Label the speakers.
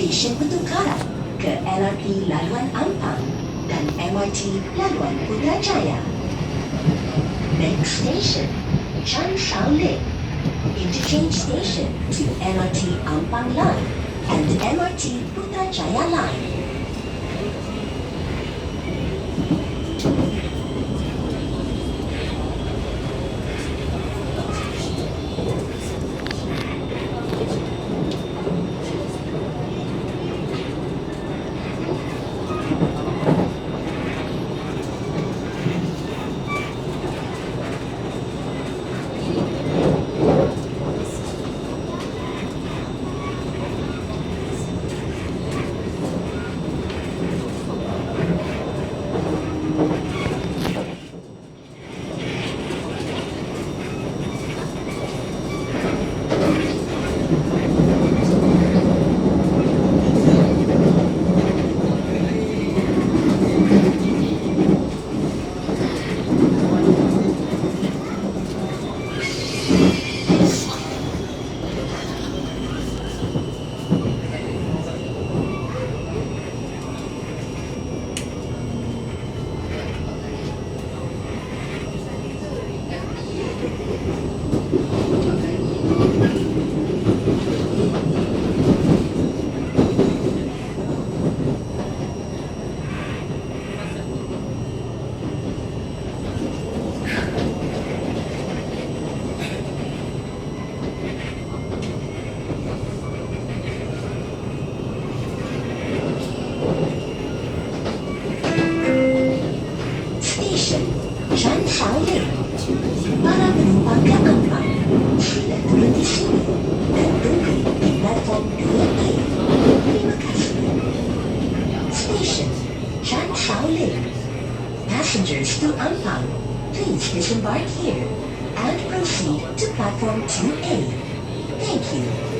Speaker 1: Stesen Putukara ke LRT Laluan Ampang dan MRT Laluan Putrajaya. Next station, Chan Shao Lin. Interchange station to LRT Ampang Line and MRT Putrajaya Line. Chan Shao Lin. Para penumpang ke Ampang, sila turun di sini dan tunggu di platform 2A. Terima kasih. Station Chan Shao Lin. Passengers to Ampang, please disembark here and proceed to platform 2A. Thank you.